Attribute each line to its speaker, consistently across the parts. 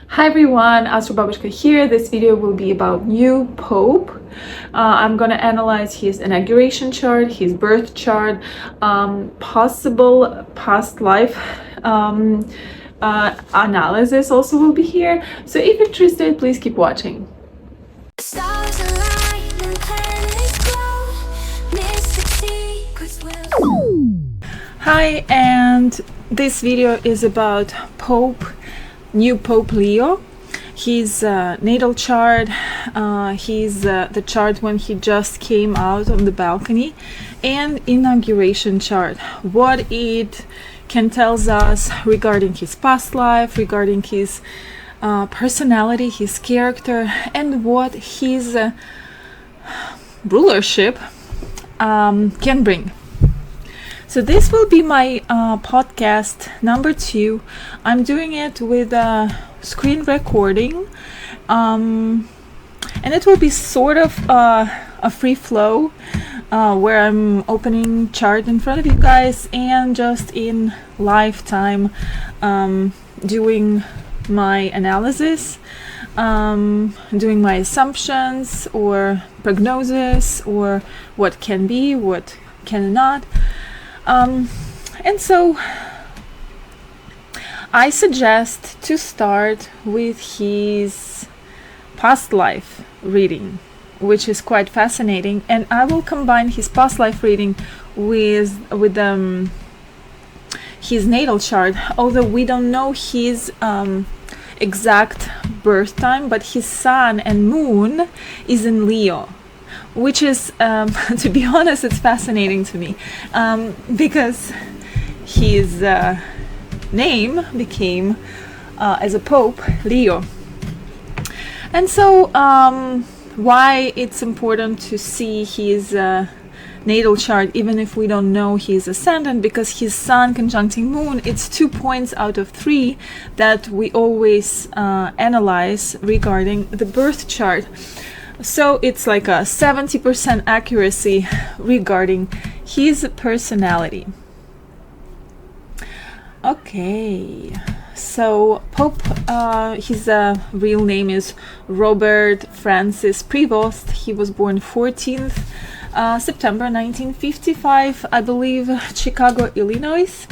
Speaker 1: Hi everyone, Astrobabushka here. This video will be about new Pope. I'm gonna analyze his inauguration chart, his birth chart, possible past life analysis also will be here. So if you're interested, please keep watching.
Speaker 2: Stars align and planets glow. Mystic secrets will.
Speaker 1: Hi, and this video is about new Pope Leo. His natal chart, his the chart when he just came out on the balcony, and inauguration chart. What it can tells us regarding his past life, regarding his personality, his character, and what his rulership can bring. So this will be my podcast number 2. I'm doing it with a screen recording, and it will be sort of a free flow where I'm opening chart in front of you guys and just in lifetime doing my analysis, doing my assumptions or prognosis or what can be, what cannot. And so I suggest to start with his past life reading, which is quite fascinating, and I will combine his past life reading with his natal chart, although we don't know his exact birth time, but his sun and moon is in Leo, which is, to be honest, it's fascinating to me, because his name became, as a Pope, Leo. And so, why it's important to see his natal chart, even if we don't know his ascendant, because his sun conjuncting moon, it's 2 points out of 3 that we always analyze regarding the birth chart. So it's like a 70% accuracy regarding his personality. Okay, so Pope, his real name is Robert Francis Prevost. He was born 14th September 1955, I believe, Chicago, Illinois.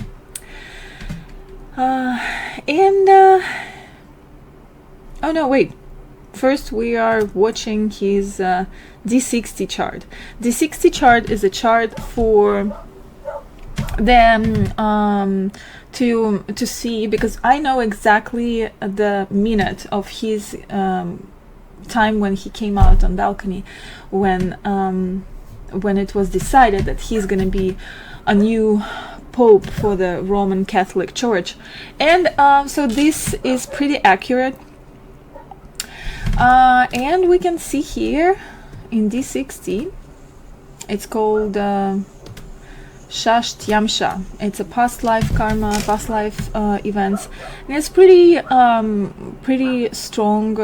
Speaker 1: Oh no, wait. First, we are watching his D60 chart. D60 chart is a chart for them to see, because I know exactly the minute of his time when he came out on balcony, when it was decided that he's going to be a new Pope for the Roman Catholic Church, and so this is pretty accurate. And we can see here in D60, it's called Shashtyamsha. It's a past life karma, past life events, and it's pretty strong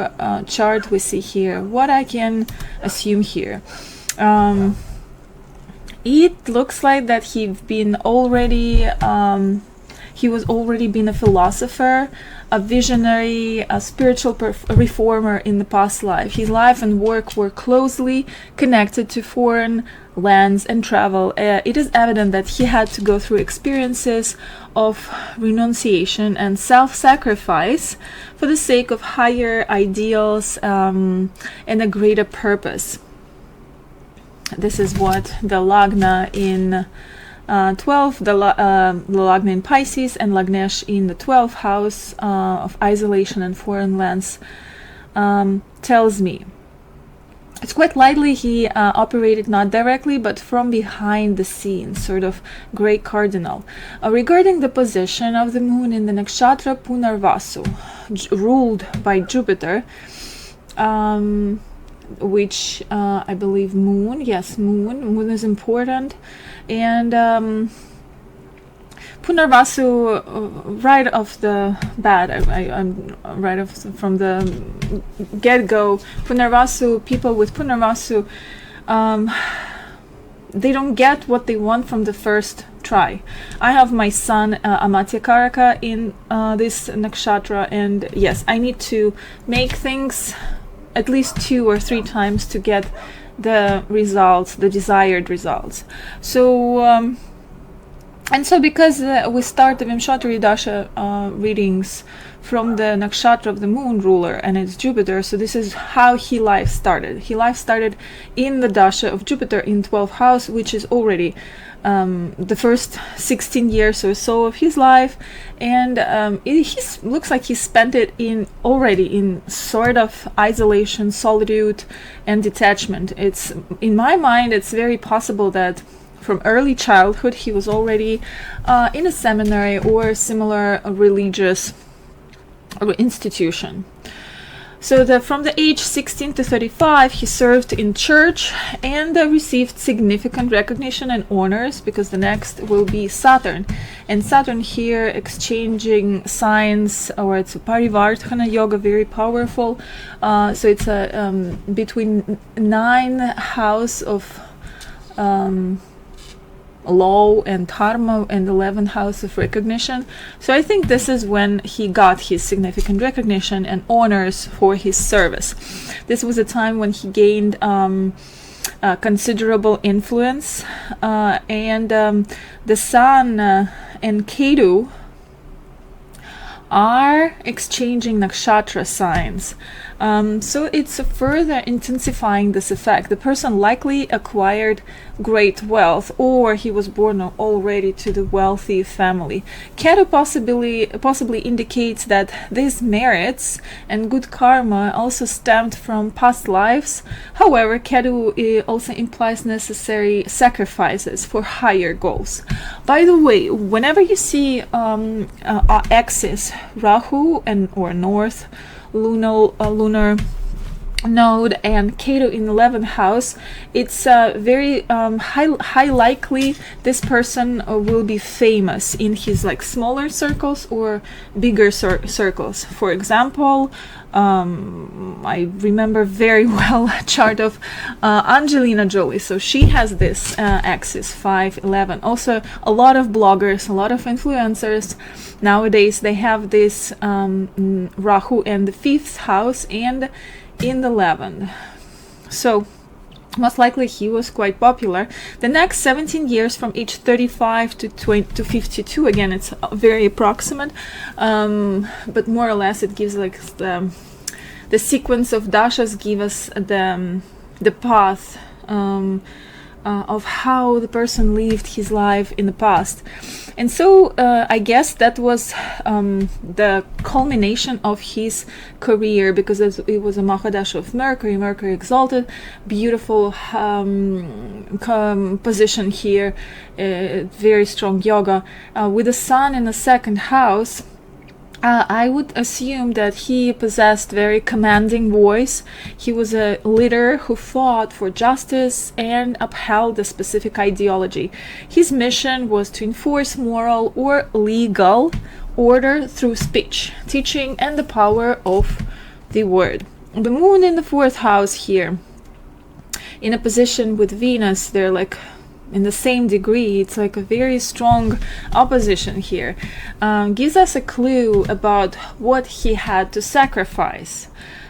Speaker 1: chart we see here. What I can assume here, it looks like that he was already been a philosopher, a visionary, a spiritual reformer in the past life. His life and work were closely connected to foreign lands and travel. It is evident that he had to go through experiences of renunciation and self-sacrifice for the sake of higher ideals and a greater purpose. This is what the Lagna in 12, the Lagna in Pisces, and Lagnesh in the 12th house of isolation and foreign lands tells me. It's quite likely he operated not directly, but from behind the scenes, sort of great cardinal. Regarding the position of the moon in the nakshatra Punarvasu, ruled by Jupiter, which I believe moon is important, and Punarvasu, right off the bat, I'm right off from the get-go, Punarvasu, people with Punarvasu, they don't get what they want from the first try. I have my sun Amatya Karaka in this nakshatra, and yes, I need to make things at least 2 or 3 times to get the results, the desired results. So and so because we start the Vimshatari Dasha readings from the nakshatra of the moon ruler, and it's Jupiter, so this is how his life started. His life started in the Dasha of Jupiter in 12th house, which is already the first 16 years or so of his life, and it looks like he spent it already in sort of isolation, solitude, and detachment. It's, in my mind, it's very possible that from early childhood he was already in a seminary or similar religious institution. So from the age 16 to 35 he served in church and received significant recognition and honors, because the next will be Saturn, and Saturn here exchanging signs, or it's a Parivartana Yoga, very powerful. So it's a between 9 house of law and dharma and 11th house of recognition. So I think this is when he got his significant recognition and honors for his service. This was a time when he gained considerable influence, and the sun and Ketu are exchanging nakshatra signs. So it's further intensifying this effect. The person likely acquired great wealth, or he was born already to the wealthy family. Ketu possibly indicates that these merits and good karma also stemmed from past lives. However, Ketu also implies necessary sacrifices for higher goals. By the way, whenever you see axis Rahu or north lunar node and Ketu in 11th house, it's very high likely this person will be famous in his like smaller circles or bigger circles. For example, I remember very well a chart of Angelina Jolie. So she has this axis 5-11. Also, a lot of bloggers, a lot of influencers nowadays, they have this Rahu in the 5th house and in the 11th. So most likely he was quite popular. The next 17 years from age 35 to 52, again it's very approximate, but more or less it gives like the sequence of dashas give us the path of how the person lived his life in the past. And so I guess that was the culmination of his career, because it was a Mahadasha of Mercury exalted, beautiful position here, very strong yoga, with the sun in the 2nd house. I would assume that he possessed very commanding voice. He was a leader who fought for justice and upheld a specific ideology. His mission was to enforce moral or legal order through speech, teaching, and the power of the word. The moon in the 4th house here, in a position with Venus, they're like in the same degree. It's like a very strong opposition here. Gives us a clue about what he had to sacrifice: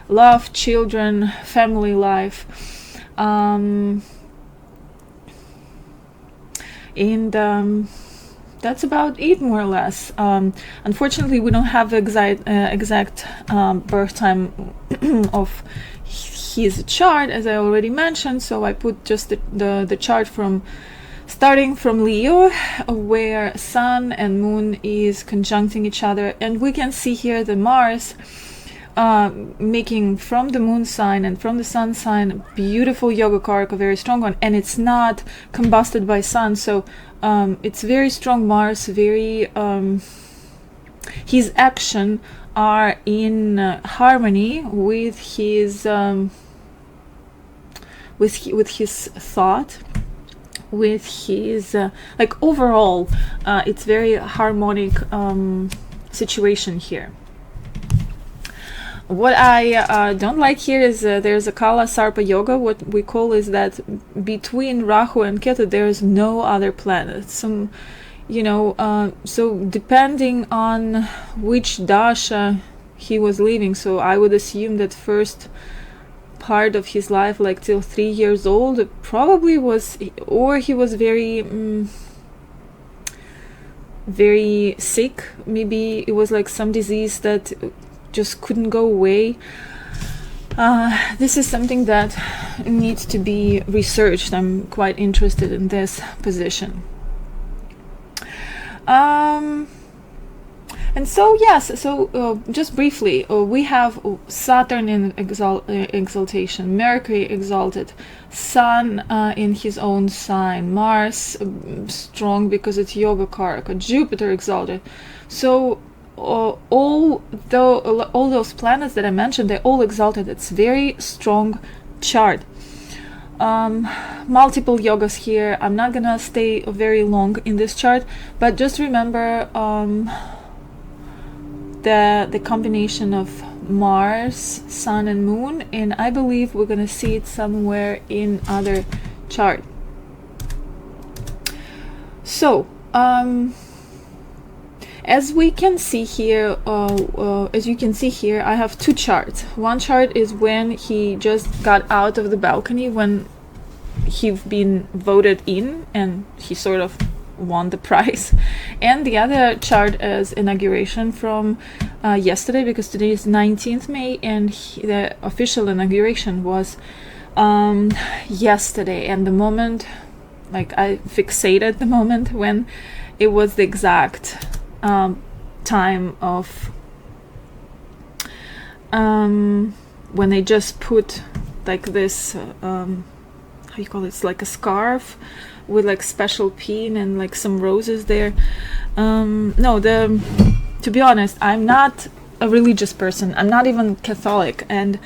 Speaker 1: love, children, family life, and that's about it, more or less. Unfortunately, we don't have exact birth time of his chart, as I already mentioned, so I put just the chart from starting from Leo, where sun and moon is conjuncting each other, and we can see here the Mars making from the moon sign and from the sun sign beautiful yoga karaka, very strong one, and it's not combusted by sun, so it's very strong Mars, very his action are in harmony with his with his thought, with his like overall it's very harmonic situation here. What I don't like here is there's a Kala Sarpa Yoga. What we call is that between Rahu and Ketu there is no other planet. Some, so depending on which dasha he was living, so I would assume that first part of his life, like till 3 years old, probably was, or he was very very sick. Maybe it was like some disease that just couldn't go away. This is something that needs to be researched. I'm quite interested in this position. And so yes, so just briefly, we have Saturn in exaltation, Mercury exalted, Sun in his own sign, Mars strong because it's Yoga Karaka, Jupiter exalted. So all those planets that I mentioned, they're all exalted. It's very strong chart. Multiple yogas here. I'm not gonna stay very long in this chart, but just remember the combination of Mars, Sun and Moon, and I believe we're gonna see it somewhere in other chart. So as we can see here, as you can see here, I have two charts. One chart is when he just got out of the balcony, when he've been voted in and he sort of won the prize, and the other chart is inauguration from yesterday, because today is 19th May and the official inauguration was yesterday, and the moment, like I fixated the moment when it was the exact time of when they just put like this how you call it, it's like a scarf with like special pin and like some roses there. To be honest, I'm not a religious person. I'm not even Catholic, and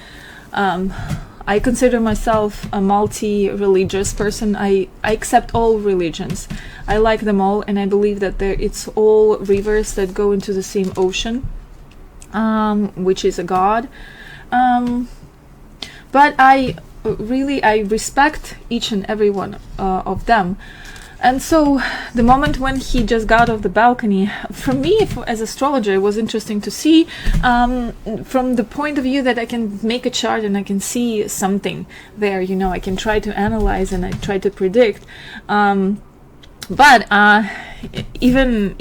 Speaker 1: I consider myself a multi-religious person. I accept all religions. I like them all, and I believe that it's all rivers that go into the same ocean, which is a God. But I respect each and every one of them. And so the moment when he just got off the balcony, for me as astrologer, it was interesting to see from the point of view that I can make a chart and I can see something there, I can try to analyze and I try to predict. But even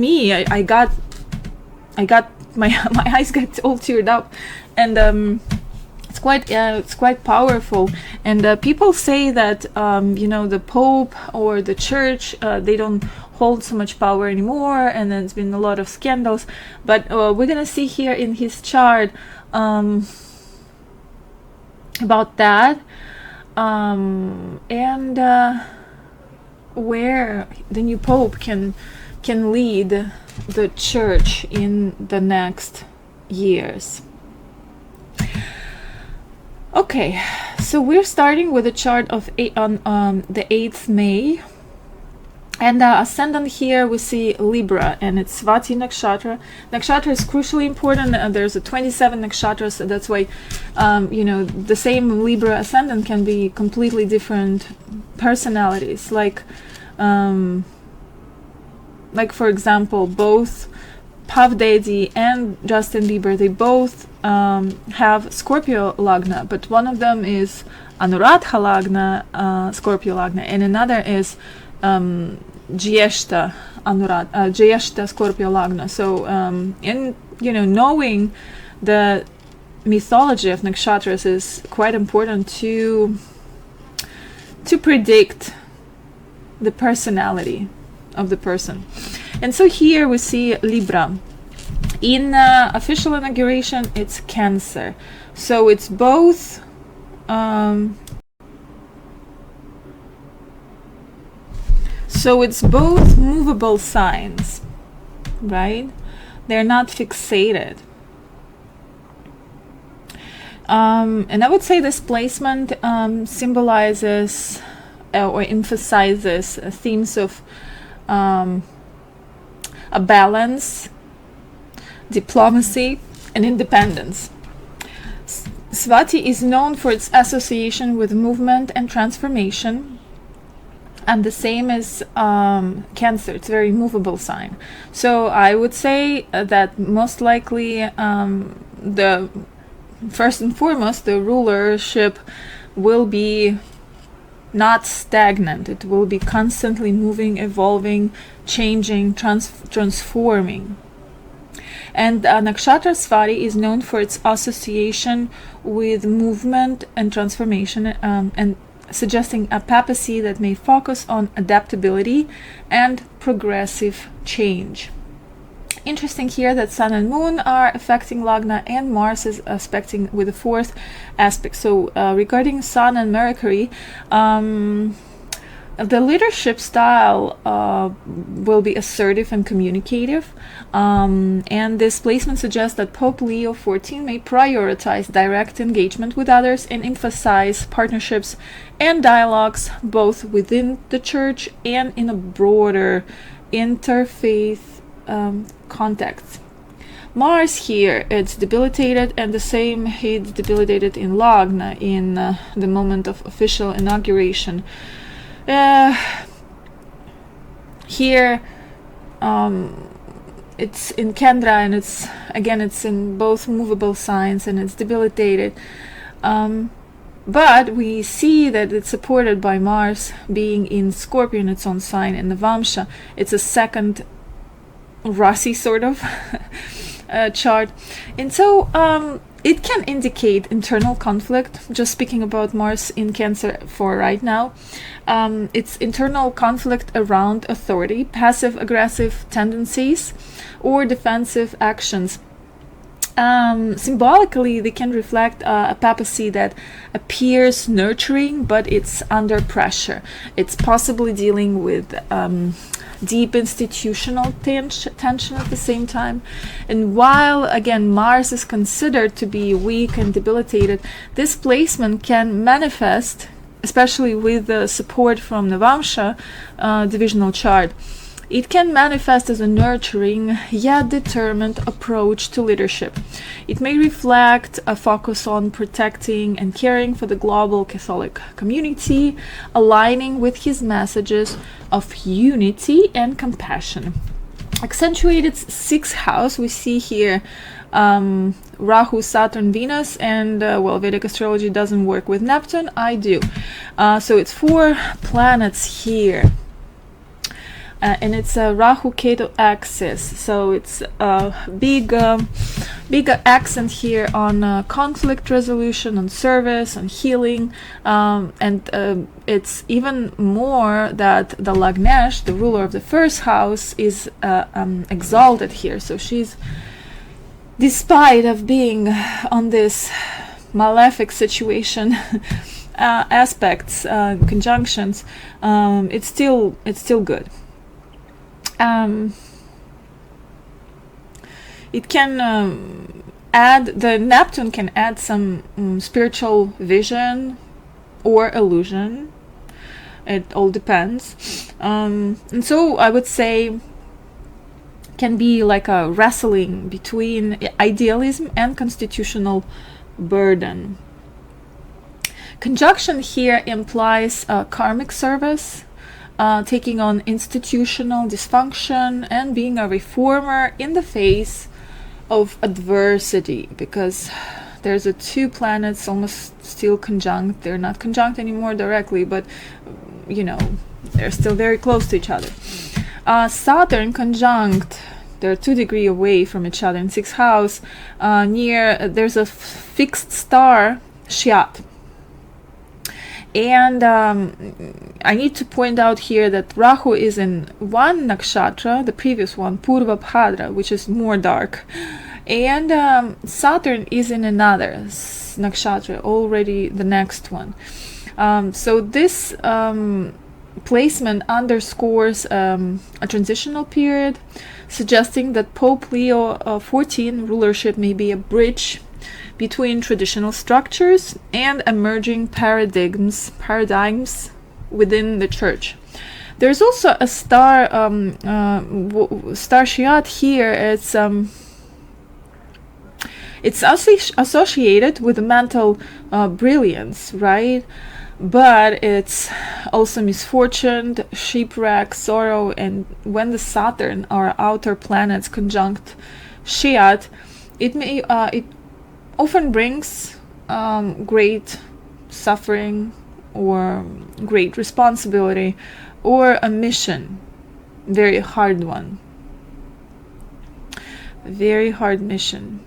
Speaker 1: me, I got my eyes got all teared up, and it's quite powerful. And people say that the Pope or the Church, they don't hold so much power anymore, and there's been a lot of scandals. But we're gonna see here in his chart about that, and where the new Pope can lead the Church in the next years. Okay, so we're starting with a chart of the 8th May, and ascendant here we see Libra, and it's Swati Nakshatra. Nakshatra is crucially important. There's a 27 nakshatras, so that's why the same Libra ascendant can be completely different personalities. Like for example, both Puff Daddy and Justin Bieber, they both have Scorpio Lagna, but one of them is Anuradha Lagna, Scorpio Lagna, and another is Jyeshta Scorpio Lagna. So knowing the mythology of nakshatras is quite important to predict the personality of the person. And so here we see Libra. In official inauguration, it's Cancer. So it's both movable signs, right? They're not fixated. And I would say this placement symbolizes or emphasizes themes of a balance, diplomacy, and independence. Swati is known for its association with movement and transformation, and the same as Cancer. It's a very movable sign. So I would say that most likely the first and foremost, the rulership will be not stagnant. It will be constantly moving, evolving, changing, transforming. And Nakshatra Swati is known for its association with movement and transformation, and suggesting a papacy that may focus on adaptability and progressive change. Interesting here that Sun and Moon are affecting Lagna, and Mars is aspecting with the fourth aspect. So regarding Sun and Mercury, the leadership style will be assertive and communicative, and this placement suggests that Pope Leo XIV may prioritize direct engagement with others and emphasize partnerships and dialogues both within the church and in a broader interfaith context. Mars here, it's debilitated, and the same it's debilitated in Lagna in the moment of official inauguration. Here it's in Kendra, and it's in both movable signs, and it's debilitated, but we see that it's supported by Mars being in Scorpion, its own sign, in the Vamsha. It's a second Rasi sort of chart, and so it can indicate internal conflict. Just speaking about Mars in Cancer for right now, it's internal conflict around authority, passive aggressive tendencies, or defensive actions. Symbolically, they can reflect a papacy that appears nurturing, but it's under pressure. It's possibly dealing with deep institutional tension at the same time. And while, again, Mars is considered to be weak and debilitated, this placement can manifest, especially with the support from the Vamsha divisional chart. It can manifest as a nurturing yet determined approach to leadership. It may reflect a focus on protecting and caring for the global Catholic community, aligning with his messages of unity and compassion. Accentuated sixth house, we see here Rahu, Saturn, Venus, and Vedic astrology doesn't work with Neptune. I do. So it's 4 planets here. And it's a Rahu-Ketu axis, so it's a big accent here on conflict resolution, on service, on healing, and it's even more that the Lagnesh, the ruler of the first house, is exalted here. So she's, despite of being on this malefic situation, aspects, conjunctions, it's still good. It can add, the Neptune can add some spiritual vision or illusion. It all depends. And so I would say can be like a wrestling between idealism and constitutional burden. Conjunction here implies karmic service, taking on institutional dysfunction and being a reformer in the face of adversity, because there's 2 planets almost still conjunct. They're not conjunct anymore directly, but you know, they're still very close to each other. Saturn conjunct, they're 2 degrees away from each other in 6th house, there's a fixed star, Sheat. And I need to point out here that Rahu is in one nakshatra, the previous one, Purva Bhadra, which is more dark. And Saturn is in another nakshatra, already the next one. So this placement underscores a transitional period, suggesting that Pope Leo XIV rulership may be a bridge between traditional structures and emerging paradigms within the church. There's also a star star Sheat here. It's It's associated with mental brilliance, right? But it's also misfortune, shipwreck, sorrow, and when the Saturn, our outer planets, conjunct Sheat, it often brings great suffering or great responsibility or a mission, very hard one, very hard mission.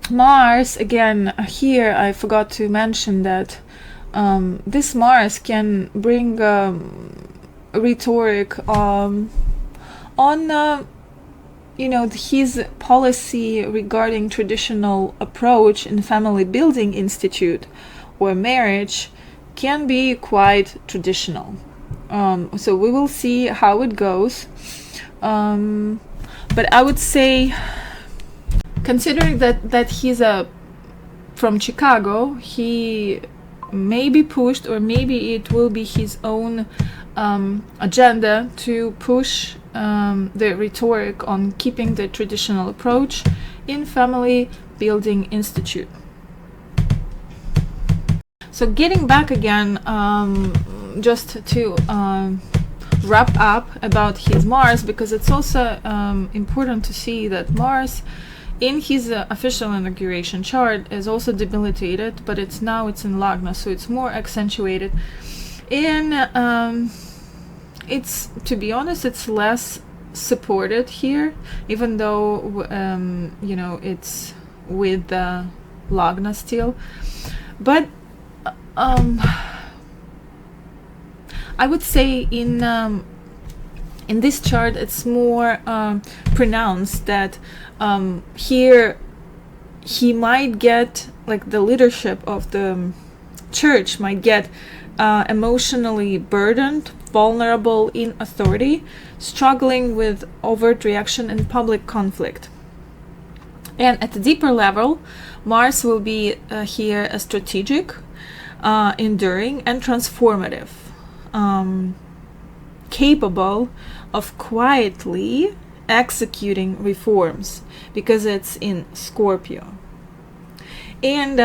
Speaker 1: Mars, again, here I forgot to mention that this Mars can bring rhetoric on his policy regarding traditional approach in family building institute or marriage can be quite traditional. So we will see how it goes. But I would say, considering that he's from Chicago, he may be pushed, or maybe it will be his own agenda to push the rhetoric on keeping the traditional approach in family building institute. So getting back again, just to wrap up about his Mars, because it's also important to see that Mars in his official inauguration chart is also debilitated, but it's in Lagna, so it's more accentuated. And it's, to be honest, it's less supported here, even though it's with the Lagna still. But I would say in this chart it's more pronounced that here he might get, like, the leadership of the church might get emotionally burdened, vulnerable in authority, struggling with overt reaction and public conflict. And at a deeper level, Mars will be here a strategic, enduring and transformative, capable of quietly executing reforms, because it's in Scorpio. And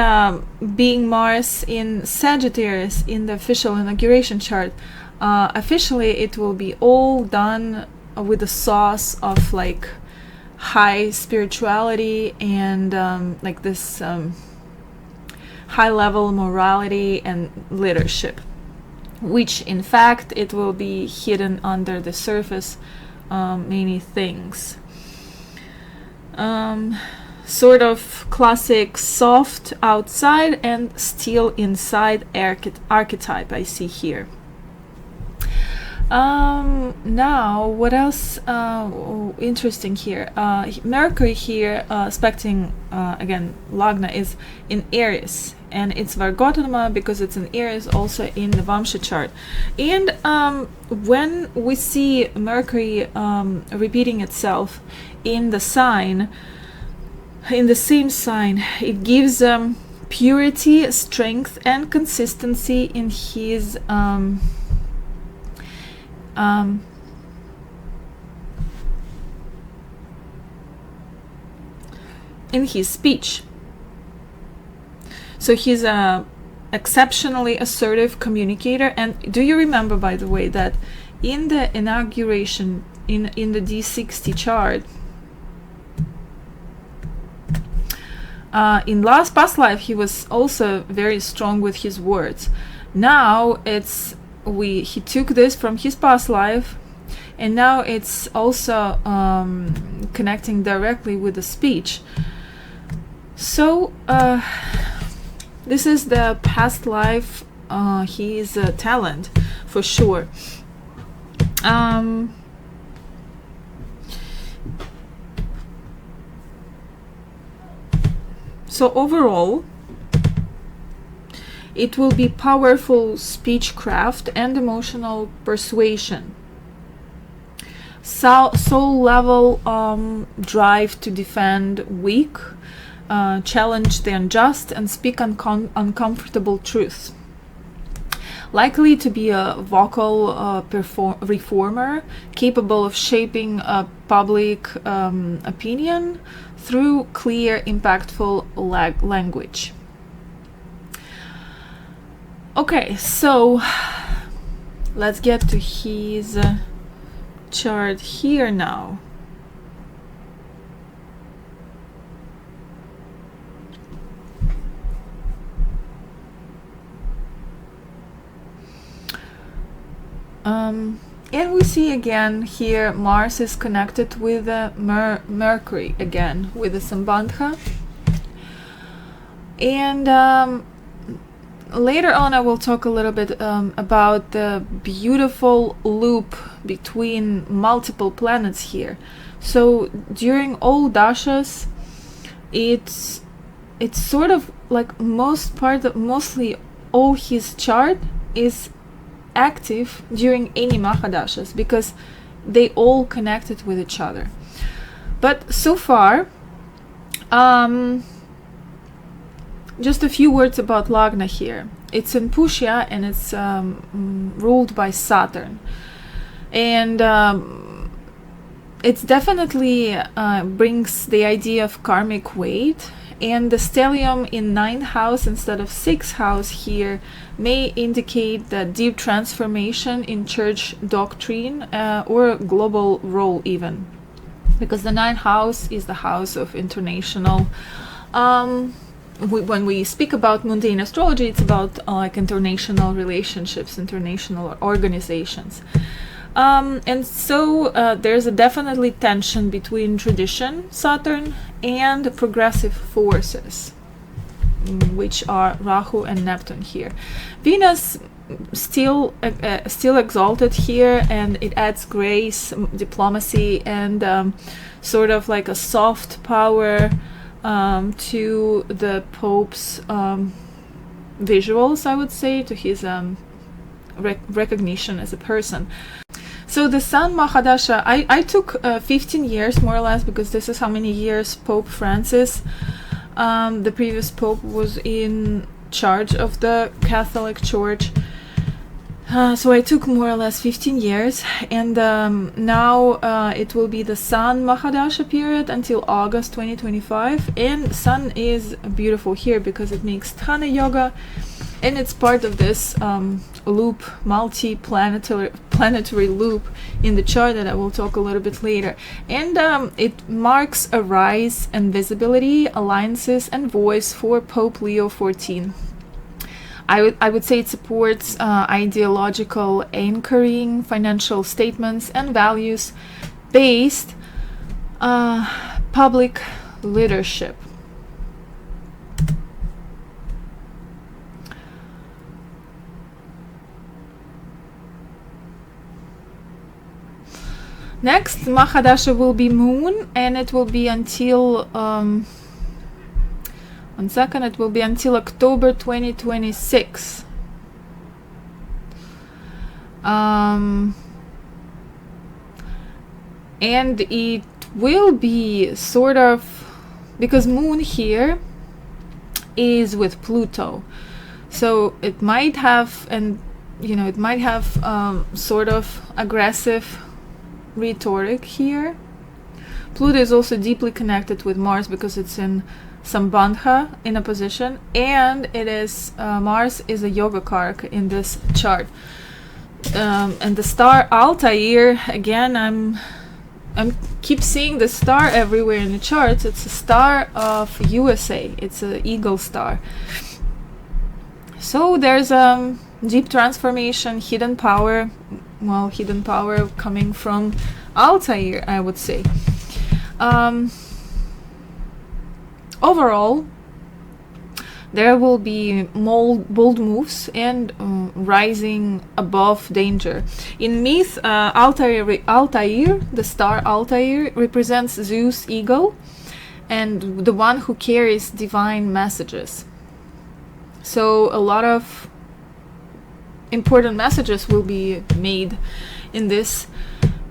Speaker 1: being Mars in Sagittarius in the official inauguration chart, officially it will be all done with a sauce of like high spirituality and like this high level morality and leadership, which in fact it will be hidden under the surface many things. Sort of classic soft outside and steel inside archetype I see here. Now, what else interesting here? Mercury here, aspecting again Lagna, is in Aries, and it's Vargotama because it's in Aries, also in the Vamsha chart. And when we see Mercury repeating itself in the sign, in the same sign, it gives purity, strength, and consistency in his speech. So he's a exceptionally assertive communicator. And do you remember, by the way, that in the inauguration in the D60 chart, in past life he was also very strong with his words. Now he took this from his past life, and now it's also connecting directly with the speech. So this is the past life. He is a talent for sure. So overall, it will be powerful speechcraft and emotional persuasion. Soul level drive to defend weak, challenge the unjust, and speak uncomfortable truths. likely to be a vocal reformer, capable of shaping public opinion through clear, impactful language. Okay, so let's get to his chart here now. And we see again here Mars is connected with Mercury again with the Sambandha. And later on I will talk a little bit about the beautiful loop between multiple planets here. So during all dashas, it's sort of like mostly all his chart is active during any Mahadashas because they all connected with each other. But so far, just a few words about Lagna here. It's in Pushya and it's ruled by Saturn. And it's definitely brings the idea of karmic weight. And the stellium in 9th house instead of 6th house here may indicate the deep transformation in church doctrine or global role even. Because the 9th house is the house of international when we speak about mundane astrology, it's about like international relationships, international organizations. And so there's a definitely tension between tradition, Saturn, and progressive forces, which are Rahu and Neptune here. Venus still exalted here, and it adds grace, diplomacy, and sort of like a soft power to the Pope's visuals, I would say, to his recognition as a person. So the Sun Mahadasha, I took 15 years more or less, because this is how many years Pope Francis, the previous Pope, was in charge of the Catholic Church. So I took more or less 15 years, and now it will be the Sun Mahadasha period until August 2025. And Sun is beautiful here because it makes Tana Yoga, and it's part of this loop, planetary loop in the chart that I will talk a little bit later. And it marks a rise in visibility, alliances, and voice for Pope Leo XIV. I would say it supports ideological anchoring, financial statements, and values-based public leadership. Next Mahadasha will be Moon, and it will be until it will be until October 2026. And it will be sort of, because Moon here is with Pluto, so it might have, sort of aggressive rhetoric here. Pluto is also deeply connected with Mars because it's in Sambandha in a position, and it is Mars is a yoga kark in this chart. And the star Altair, again, I'm keep seeing the star everywhere in the charts. It's a star of USA. It's an eagle star. So there's deep transformation, hidden power. Well, hidden power coming from Altair, I would say. Overall, there will be bold moves and rising above danger. In myth, Altair, the star Altair, represents Zeus' eagle and the one who carries divine messages. So a lot of important messages will be made in this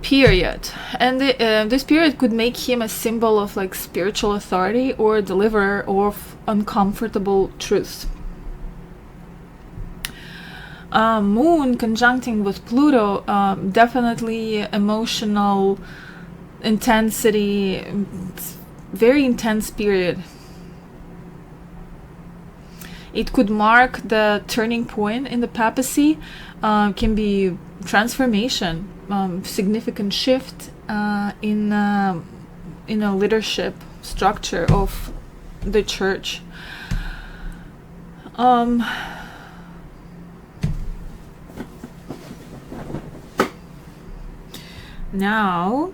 Speaker 1: period, and this period could make him a symbol of like spiritual authority or deliverer of uncomfortable truths. Moon conjuncting with Pluto, definitely emotional intensity, very intense period. It could mark the turning point in the papacy, can be transformation, significant shift in a leadership structure of the church. Now,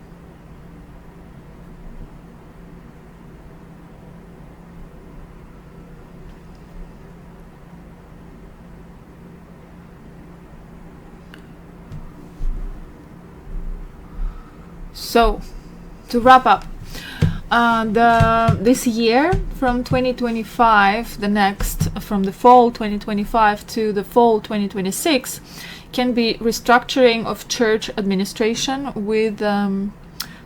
Speaker 1: so to wrap up, this year from 2025, from the fall 2025 to the fall 2026, can be restructuring of church administration with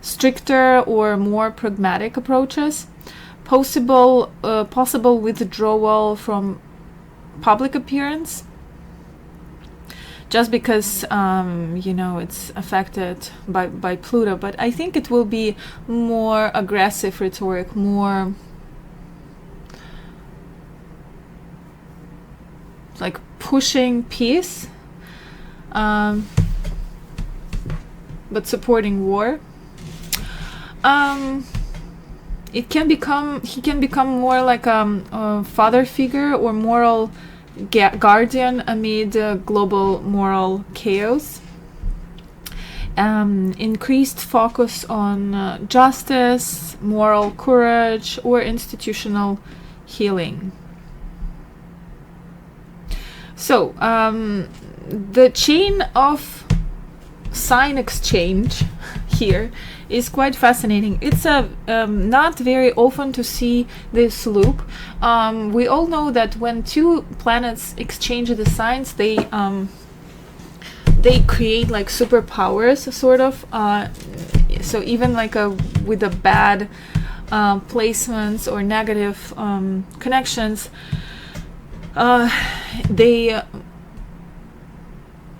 Speaker 1: stricter or more pragmatic approaches, possible withdrawal from public appearance, just because it's affected by Pluto. But I think it will be more aggressive rhetoric, more like pushing peace, but supporting war. He can become more like a father figure or moral guardian amid global moral chaos. Increased focus on justice, moral courage, or institutional healing. So the chain of sign exchange here is quite fascinating. It's not very often to see this loop. We all know that when two planets exchange the signs, they create like superpowers, sort of. So even like with a bad placements or negative connections,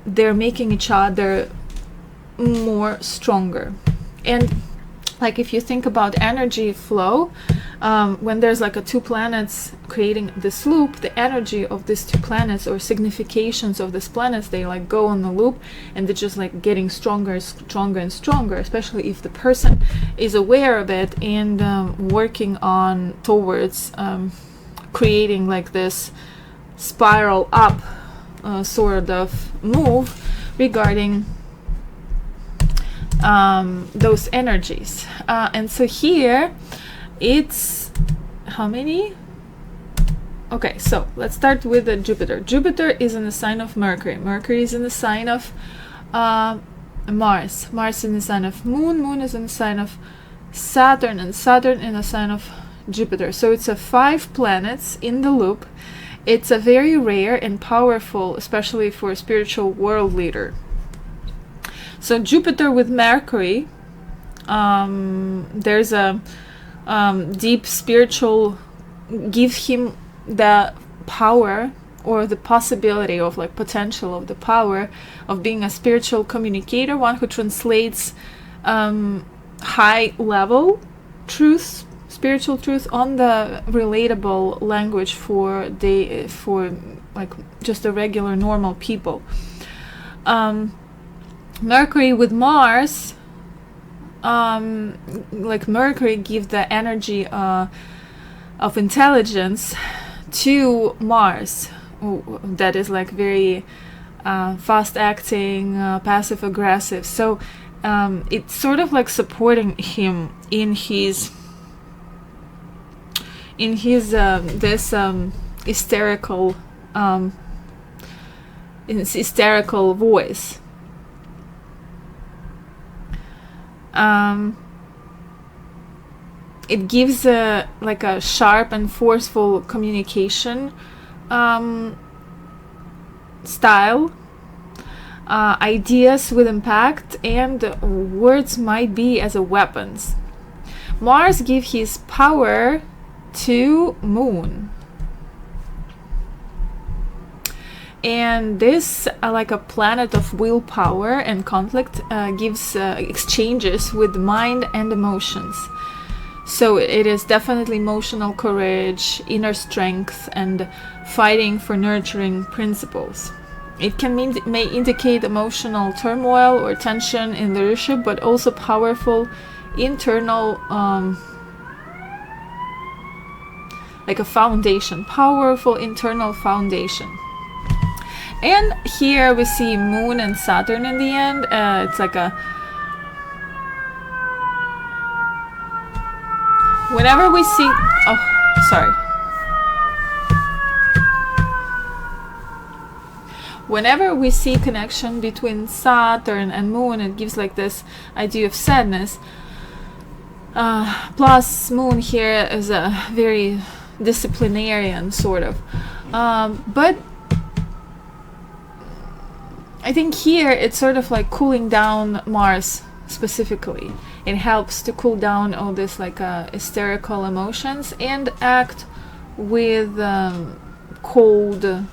Speaker 1: they're making each other more stronger. And like if you think about energy flow, when there's like two planets creating this loop, the energy of these two planets or significations of these planets, they like go on the loop, and they're just like getting stronger and stronger, especially if the person is aware of it and working on towards creating like this spiral up sort of move regarding those energies. And so here it's how many? Okay, so let's start with Jupiter. Jupiter is in the sign of Mercury. Mercury is in the sign of Mars. Mars is in the sign of Moon. Moon is in the sign of Saturn, and Saturn in the sign of Jupiter. So it's 5 planets in the loop. It's a very rare and powerful, especially for a spiritual world leader. So Jupiter with Mercury, there's a deep spiritual, gives him the power or the possibility of like potential of the power of being a spiritual communicator, one who translates high level truths, spiritual truth on the relatable language for like just the regular normal people. Mercury with Mars, like Mercury gives the energy of intelligence to Mars, that is like very fast acting, passive aggressive. So it's sort of like supporting him in his this hysterical voice. It gives like a sharp and forceful communication style, ideas with impact, and words might be as a weapons. Mars gives his power to Moon. And this, like a planet of willpower and conflict, gives exchanges with mind and emotions. So it is definitely emotional courage, inner strength, and fighting for nurturing principles. It may indicate emotional turmoil or tension in leadership, but also powerful internal, like a foundation, powerful internal foundation. And here we see Moon and Saturn in the end. It's like a... Whenever we see... Oh, sorry. Whenever we see connection between Saturn and Moon, it gives like this idea of sadness. Plus, Moon here is a very disciplinarian sort of. But I think here it's sort of like cooling down Mars specifically. It helps to cool down all this like hysterical emotions and act with cold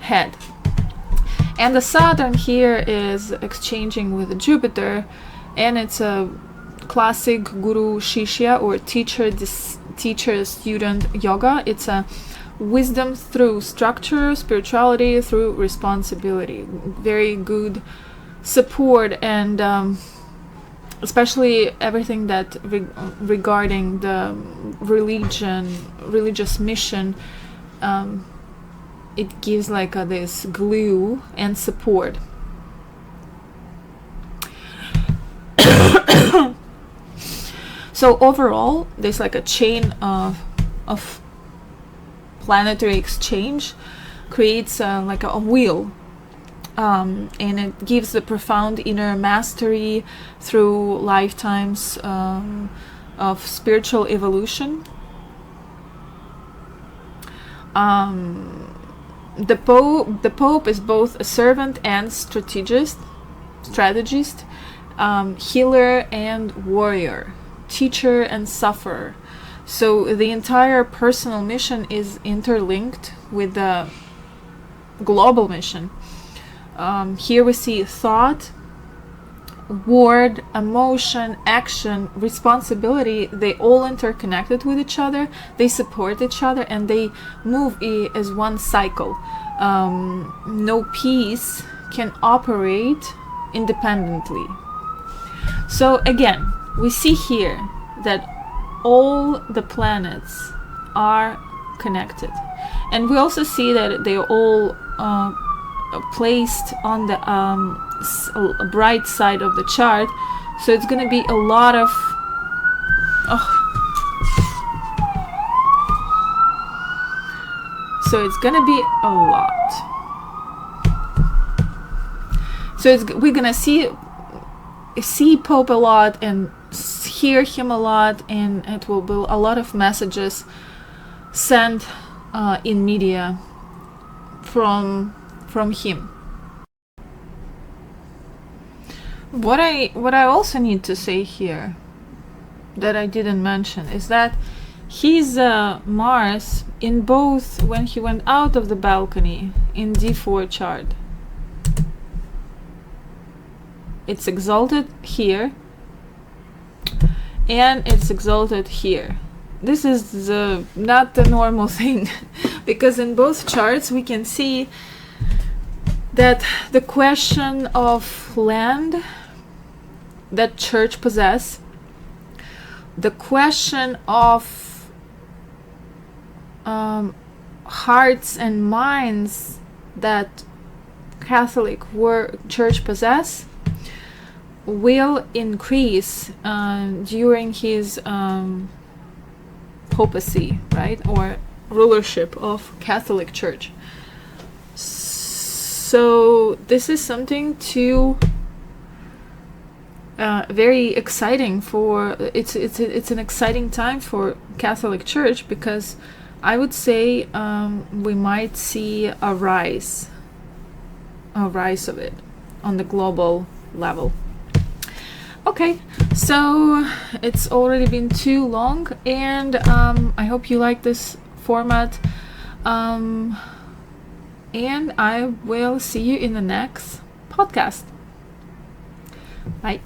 Speaker 1: head. And the Saturn here is exchanging with Jupiter, and it's a classic guru shishya or teacher-student yoga. It's a wisdom through structure, spirituality through responsibility. Very good support, and especially everything that regarding the religious mission, it gives like this glue and support. So overall, there's like a chain of planetary exchange creates like a wheel, and it gives the profound inner mastery through lifetimes of spiritual evolution. The Pope is both a servant and strategist, healer and warrior, teacher and sufferer. So the entire personal mission is interlinked with the global mission. Here we see thought, word, emotion, action, responsibility. They all interconnected with each other. They support each other, and they move as one cycle. No piece can operate independently. So again, we see here that all the planets are connected, and we also see that they are all placed on the bright side of the chart. So it's going to be a lot of so it's going to be a lot. So we're going to see Pope a lot and hear him a lot, and it will be a lot of messages sent in media from him. What I also need to say here that I didn't mention is that his Mars in both, when he went out of the balcony in D4 chart, it's exalted here and it's exalted here. This is not the normal thing because in both charts we can see that the question of land that church possess, the question of hearts and minds that Catholic church possess will increase during his papacy, right, or rulership of Catholic Church. So this is something to very exciting for it's an exciting time for Catholic Church, because I would say we might see a rise of it on the global level. Okay, so it's already been too long, and I hope you like this format. and I will see you in the next podcast. Bye.